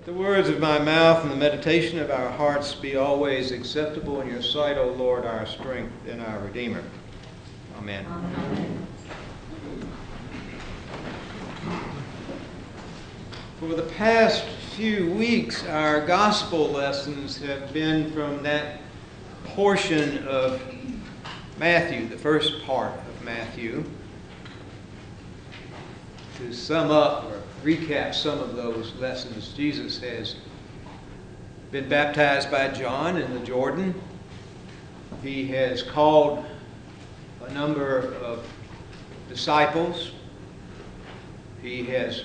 Let the words of my mouth and the meditation of our hearts be always acceptable in your sight, O Lord, our strength and our Redeemer. Amen. Amen. For the past few weeks, our gospel lessons have been from that portion of Matthew, the first part of Matthew. To sum up or recap some of those lessons, Jesus has been baptized by John in the Jordan. He has called a number of disciples. He has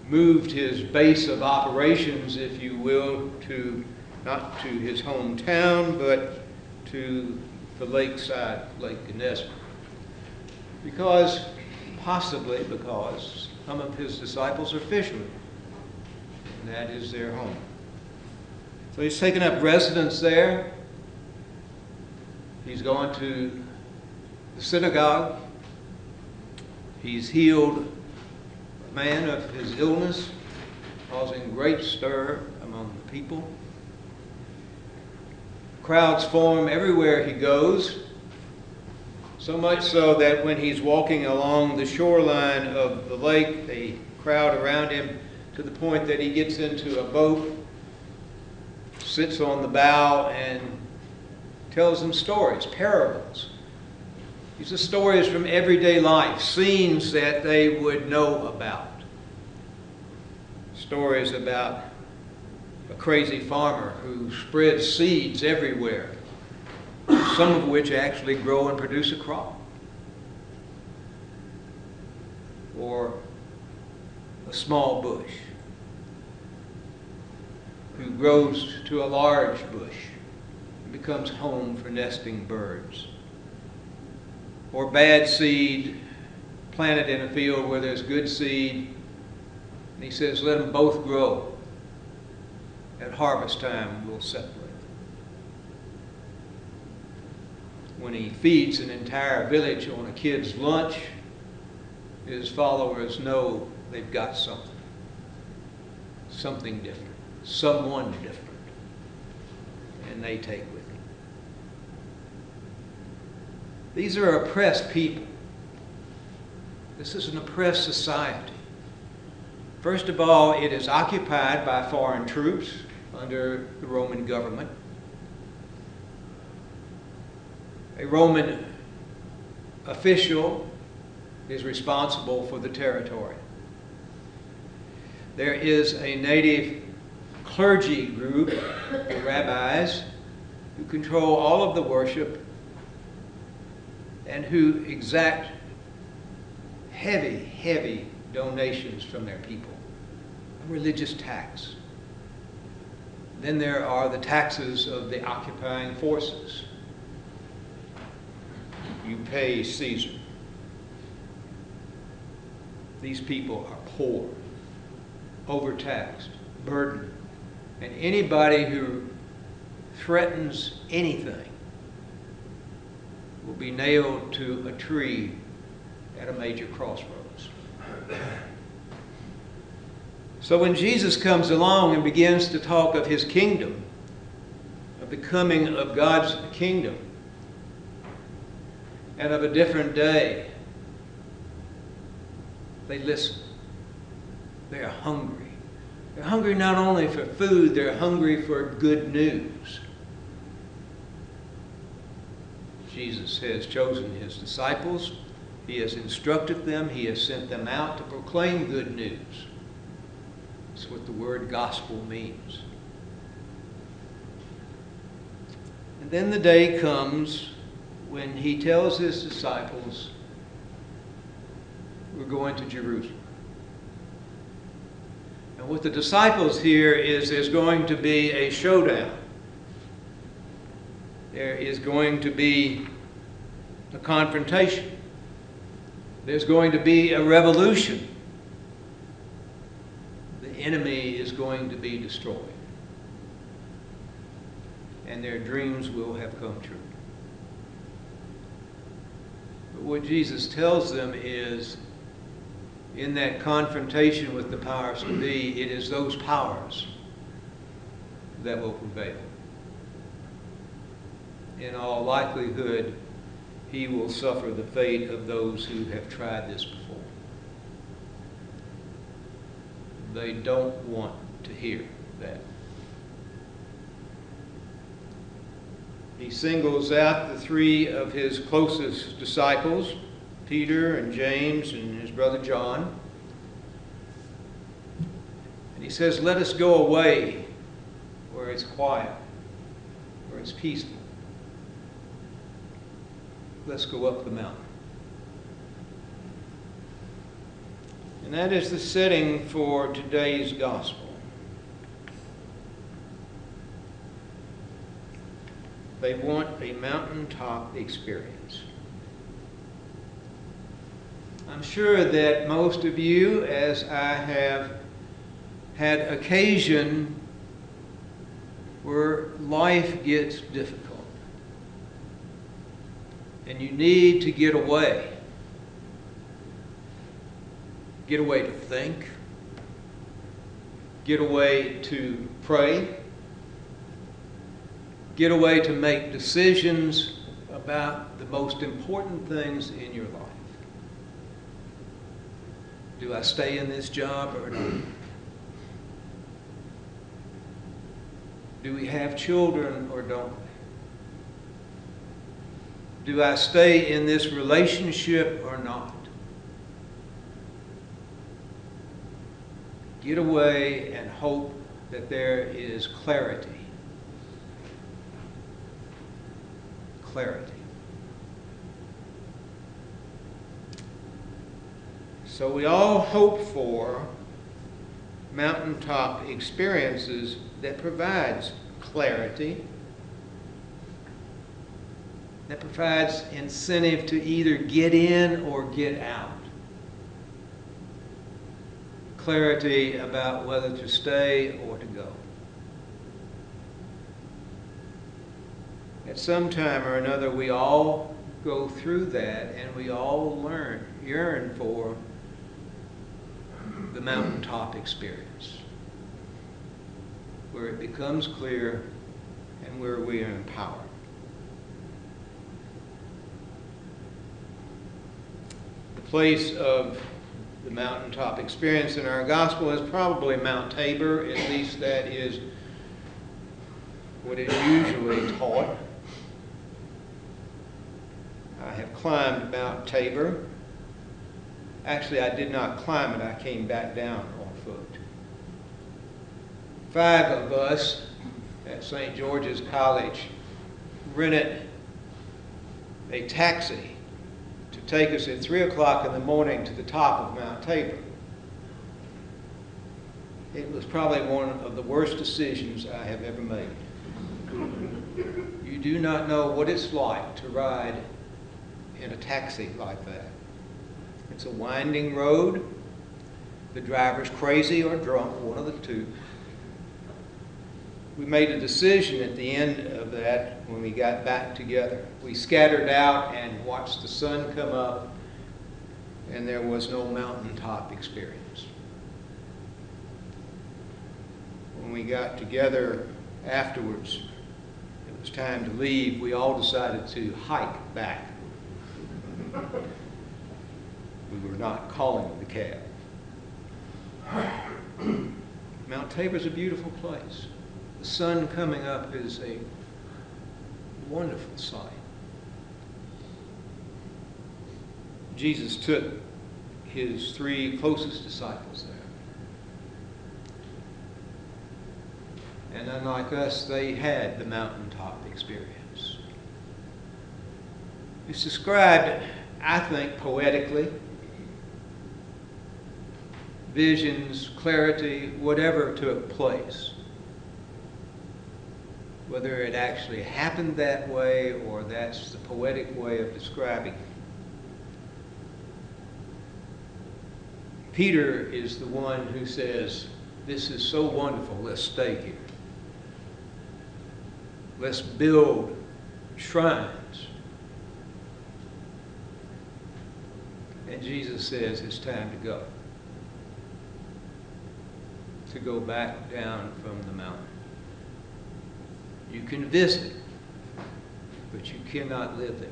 moved his base of operations, if you will, to not to his hometown, but to the lakeside, Lake Gennesaret. Possibly because some of his disciples are fishermen, and that is their home. So he's taken up residence there. He's gone to the synagogue. He's healed a man of his illness, causing great stir among the people. Crowds form everywhere he goes. So much so that when he's walking along the shoreline of the lake, they crowd around him to the point that he gets into a boat, sits on the bow, and tells them stories, parables. These are stories from everyday life, scenes that they would know about. Stories about a crazy farmer who spreads seeds everywhere, some of which actually grow and produce a crop. Or a small bush who grows to a large bush and becomes home for nesting birds. Or bad seed planted in a field where there's good seed, and he says, let them both grow. At harvest time, we'll separate. When he feeds an entire village on a kid's lunch, his followers know they've got something. Something different. Someone different. And they take with him. These are oppressed people. This is an oppressed society. First of all, it is occupied by foreign troops under the Roman government. A Roman official is responsible for the territory. There is a native clergy group, the rabbis, who control all of the worship and who exact heavy donations from their people, a religious tax. Then there are the taxes of the occupying forces. You pay Caesar. These people are poor, overtaxed, burdened, and anybody who threatens anything will be nailed to a tree at a major crossroads. So when Jesus comes along and begins to talk of his kingdom, of the coming of God's kingdom, and of a different day, they listen. They are hungry. They're hungry not only for food, they're hungry for good news. Jesus has chosen his disciples. He has instructed them. He has sent them out to proclaim good news. That's what the word gospel means. And then the day comes when he tells his disciples, we're going to Jerusalem. And what the disciples hear is there's going to be a showdown. There is going to be a confrontation. There's going to be a revolution. The enemy is going to be destroyed. And their dreams will have come true. But what Jesus tells them is, in that confrontation with the powers to be, it is those powers that will prevail. In all likelihood, he will suffer the fate of those who have tried this before. They don't want to hear that. He singles out the three of his closest disciples, Peter and James and his brother John. And he says, let us go away where it's quiet, where it's peaceful. Let's go up the mountain. And that is the setting for today's gospel. They want a mountaintop experience. I'm sure that most of you, as I have had occasion where life gets difficult and you need to get away. Get away to think. Get away to pray. Get away to make decisions about the most important things in your life. Do I stay in this job or not? Do we have children or don't we? Do I stay in this relationship or not? Get away and hope that there is clarity. Clarity. So we all hope for mountaintop experiences that provides clarity, that provides incentive to either get in or get out. Clarity about whether to stay or to go. At some time or another, we all go through that, and we all yearn for the mountaintop experience, where it becomes clear and where we are empowered. The place of the mountaintop experience in our gospel is probably Mount Tabor. At least that is what is usually taught. I have climbed Mount Tabor. Actually, I did not climb it. I came back down on foot. 5 of us at St. George's College rented a taxi to take us at 3 o'clock in the morning to the top of Mount Tabor. It was probably one of the worst decisions I have ever made. You do not know what it's like to ride in a taxi like that. It's a winding road. The driver's crazy or drunk, one of the two. We made a decision at the end of that when we got back together. We scattered out and watched the sun come up, and there was no mountaintop experience. When we got together afterwards, it was time to leave. We all decided to hike back. We were not calling the cab. Mount Tabor is a beautiful place. The sun coming up is a wonderful sight. Jesus took his 3 closest disciples there. And unlike us, they had the mountaintop experience. It's described, I think, poetically. Visions, clarity, whatever took place. Whether it actually happened that way or that's the poetic way of describing it. Peter is the one who says, "This is so wonderful, let's stay here. Let's build shrines." And Jesus says it's time to go. To go back down from the mountain. You can visit, but you cannot live there.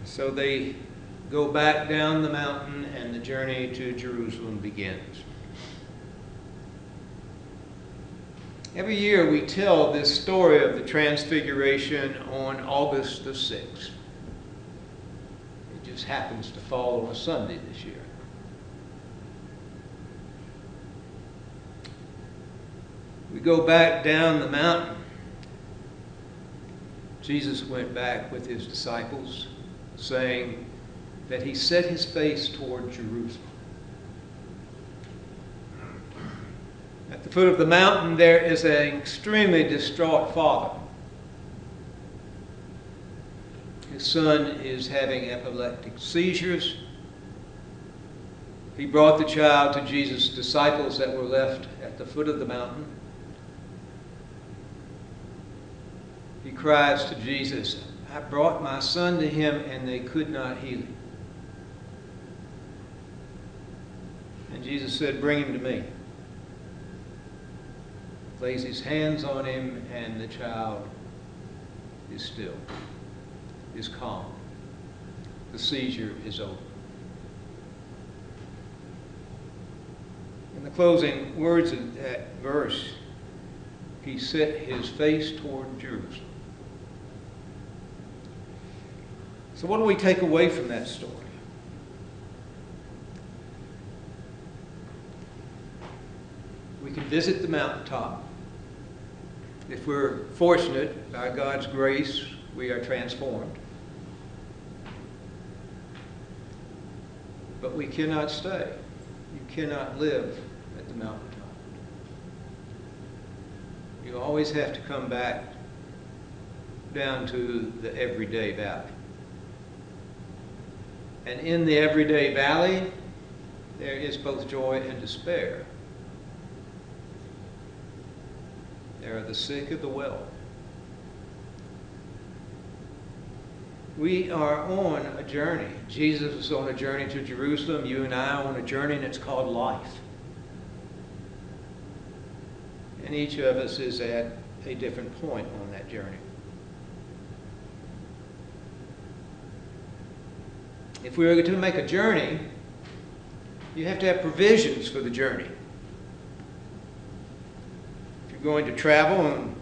So they go back down the mountain, and the journey to Jerusalem begins. Every year we tell this story of the Transfiguration on August the 6th. It just happens to fall on a Sunday this year. We go back down the mountain. Jesus went back with his disciples, saying that he set his face toward Jerusalem. At the foot of the mountain, there is an extremely distraught father. His son is having epileptic seizures. He brought the child to Jesus' disciples that were left at the foot of the mountain. He cries to Jesus, "I brought my son to him, and they could not heal him." And Jesus said, "Bring him to me." Lays his hands on him, and the child is still, is calm. The seizure is over. In the closing words of that verse, he set his face toward Jerusalem. So what do we take away from that story? We can visit the mountaintop. If we're fortunate, by God's grace, we are transformed. But we cannot stay. You cannot live at the mountaintop. You always have to come back down to the everyday valley. And in the everyday valley, there is both joy and despair. There are the sick and the well. We are on a journey. Jesus is on a journey to Jerusalem. You and I are on a journey, and it's called life. And each of us is at a different point on that journey. If we are to make a journey, you have to have provisions for the journey. If you're going to travel, and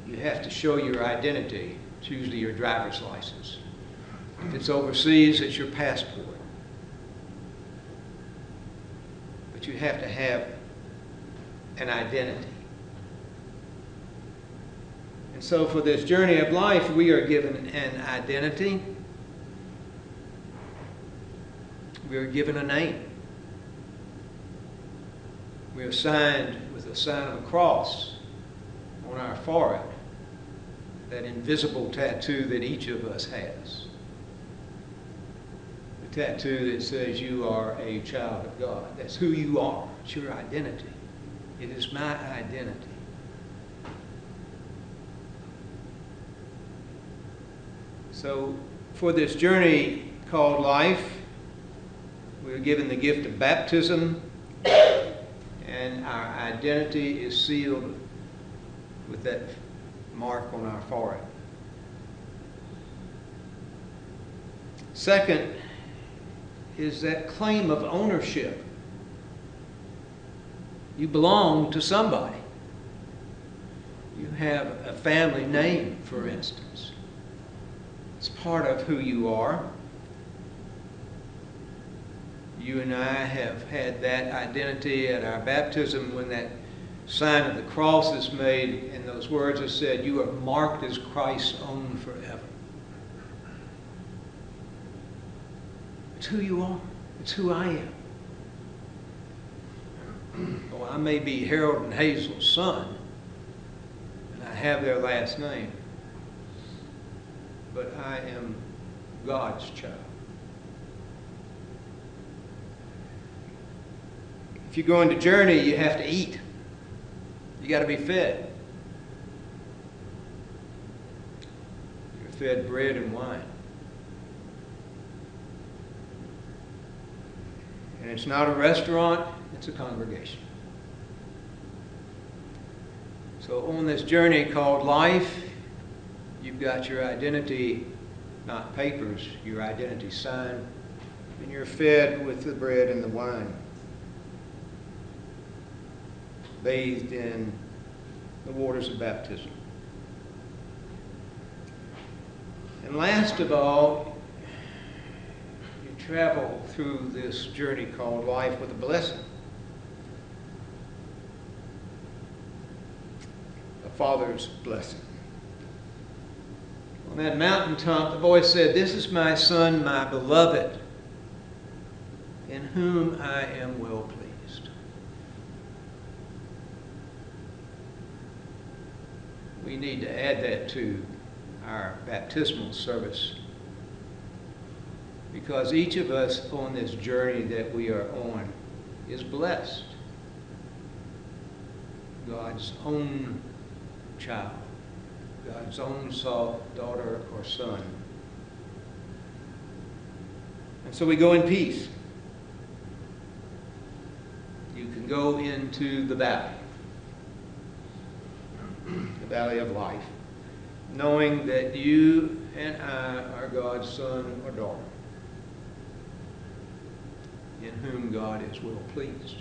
you have to show your identity. It's usually your driver's license. If it's overseas, it's your passport. But you have to have an identity. And so for this journey of life, we are given an identity. We are given a name. We are signed with the sign of a cross on our forehead, that invisible tattoo that each of us has. The tattoo that says you are a child of God. That's who you are. It's your identity. It is my identity. So for this journey called life, we are given the gift of baptism, and our identity is sealed with that mark on our forehead. Second is that claim of ownership. You belong to somebody. You have a family name, for instance. It's part of who you are. You and I have had that identity at our baptism when that sign of the cross is made and those words are said, "You are marked as Christ's own forever." It's who you are. It's who I am. Well, I may be Harold and Hazel's son, and I have their last name, but I am God's child. If you're going to journey, you have to eat. You got to be fed. You're fed bread and wine. And it's not a restaurant, it's a congregation. So on this journey called life, you've got your identity, not papers, your identity sign, and you're fed with the bread and the wine, bathed in the waters of baptism. And last of all, you travel through this journey called life with a blessing. A Father's blessing. On that mountaintop, the voice said, "This is my Son, my beloved, in whom I am well pleased." We need to add that to our baptismal service, because each of us on this journey that we are on is blessed. God's own child, God's own daughter or son. And so we go in peace. You can go into the valley of life, knowing that you and I are God's son or daughter, in whom God is well pleased.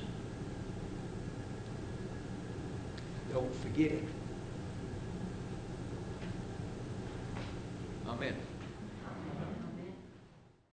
Don't forget it. Amen.